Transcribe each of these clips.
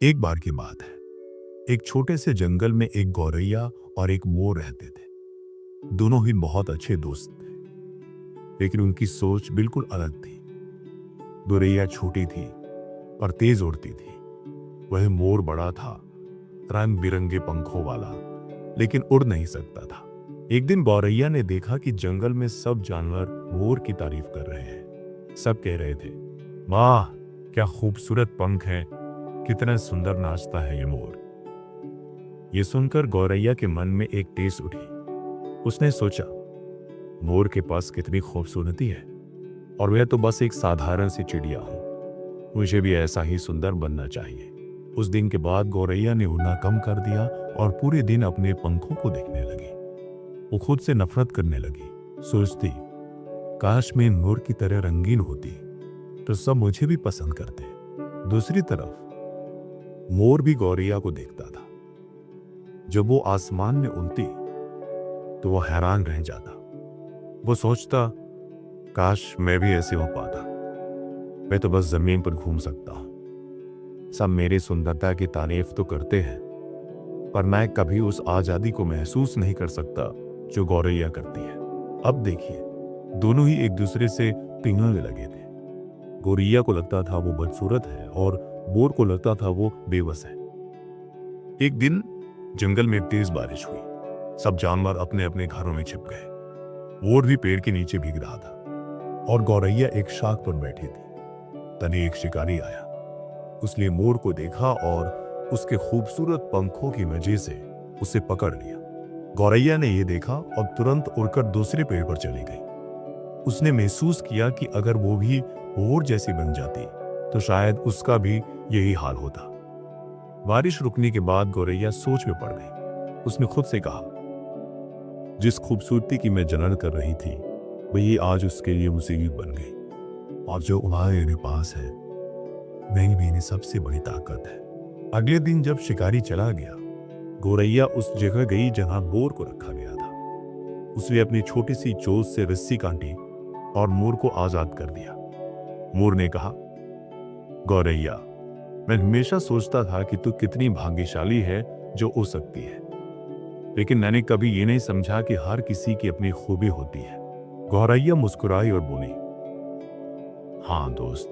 एक बार की बात है, एक छोटे से जंगल में एक गौरैया और एक मोर रहते थे। दोनों ही बहुत अच्छे दोस्त थे, लेकिन उनकी सोच बिल्कुल अलग थी। गौरैया छोटी थी और तेज उड़ती थी। वह मोर बड़ा था, रंग बिरंगे पंखों वाला, लेकिन उड़ नहीं सकता था। एक दिन गौरैया ने देखा कि जंगल में सब जानवर मोर की तारीफ कर रहे हैं। सब कह रहे थे, वाह क्या खूबसूरत पंख है, कितना सुंदर नाचता है ये मोर। ये सुनकर गौरैया के मन में एक टेस उठी। उसने सोचा, मोर के पास कितनी खूबसूरती है और वह तो बस एक साधारण सी चिड़िया हूं। मुझे भी ऐसा ही सुंदर बनना चाहिए। उस दिन के बाद गौरैया ने उड़ना कम कर दिया और पूरे दिन अपने पंखों को देखने लगी। वो खुद से नफरत करने लगी। सोचती, काश मैं मोर की तरह रंगीन होती तो सब मुझे भी पसंद करते। दूसरी तरफ मोर भी गौरैया को देखता था। जब वो आसमान में उड़ती तो वो हैरान रह जाता। वो सोचता, काश मैं भी ऐसे हो पाता। मैं तो बस जमीन पर घूम सकता हूं। सब मेरी सुंदरता की तारीफ तो करते हैं, पर मैं कभी उस आजादी को महसूस नहीं कर सकता जो गौरैया करती है। अब देखिए, दोनों ही एक दूसरे से पिघलने लगे थे। गौरैया को लगता था वो बदसूरत है और मोर को लगता था वो बेबस है। एक दिन जंगल में तेज बारिश हुई। सब जानवर अपने अपने घरों में छिप गए। मोर भी पेड़ के नीचे भीग रहा था और गौरैया एक शाख पर बैठी थी। तभी एक शिकारी आया। उसने मोर को देखा और उसके खूबसूरत पंखों की वजह से उसे पकड़ लिया। गौरैया ने यह देखा और तुरंत उड़कर दूसरे पेड़ पर चली गई। उसने महसूस किया कि अगर वो भी मोर जैसी बन जाती तो शायद उसका भी यही हाल होता। बारिश रुकने के बाद गौरैया सोच में पड़ गई। उसने खुद से कहा, जिस खूबसूरती की मैं जलन कर रही थी वही आज उसके लिए मुसीबत बन गई। और जो उपाय मेरे पास है वही मेरी सबसे बड़ी ताकत है। अगले दिन जब शिकारी चला गया, गौरैया उस जगह गई जहां मोर को रखा गया था। उसने अपनी छोटी सी चोंच से रस्सी काटी और मोर को आजाद कर दिया। मोर ने कहा, गौरैया, मैं हमेशा सोचता था कि तू कितनी भाग्यशाली है जो उड़ सकती है, लेकिन मैंने कभी ये नहीं समझा कि हर किसी की अपनी खूबी होती है। गौरैया मुस्कुराई और बोली, हाँ दोस्त,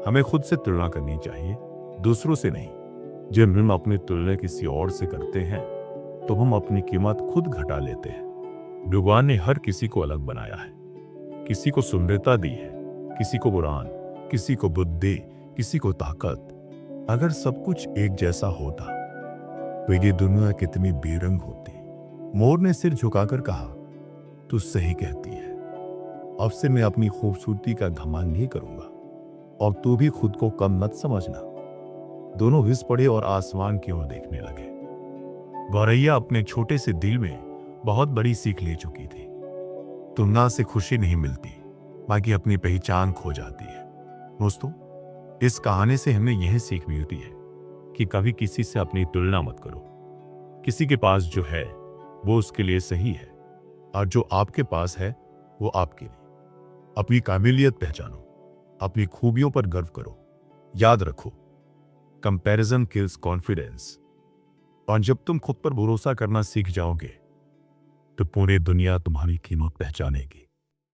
हमें खुद से तुलना करनी चाहिए, दूसरों से नहीं। जब हम अपनी तुलना किसी और से करते हैं तो हम अपनी कीमत खुद घटा लेते हैं। भगवान ने हर किसी को अलग बनाया है। किसी को सुंदरता दी है, किसी को बुरान, किसी को बुद्धि, किसी को ताकत। अगर सब कुछ एक जैसा होता तो ये दुनिया कितनी बेरंग होती। मोर ने सिर झुकाकर कहा, तू सही कहती है। अब से मैं अपनी खूबसूरती का घमंड नहीं करूंगा और तू भी खुद को कम मत समझना। दोनों हिस पड़े और आसमान की ओर देखने लगे। गौरैया अपने छोटे से दिल में बहुत बड़ी सीख ले चुकी थी। तुलना से खुशी नहीं मिलती, बाकी अपनी पहचान खो जाती है। दोस्तों, इस कहानी से हमें यह सीख मिलती है कि कभी किसी से अपनी तुलना मत करो। किसी के पास जो है वो उसके लिए सही है और जो आपके पास है वो आपके लिए। अपनी काबिलियत पहचानो, अपनी खूबियों पर गर्व करो। याद रखो, कंपैरिजन किल्स कॉन्फिडेंस। और जब तुम खुद पर भरोसा करना सीख जाओगे तो पूरी दुनिया तुम्हारी कीमत पहचानेगी।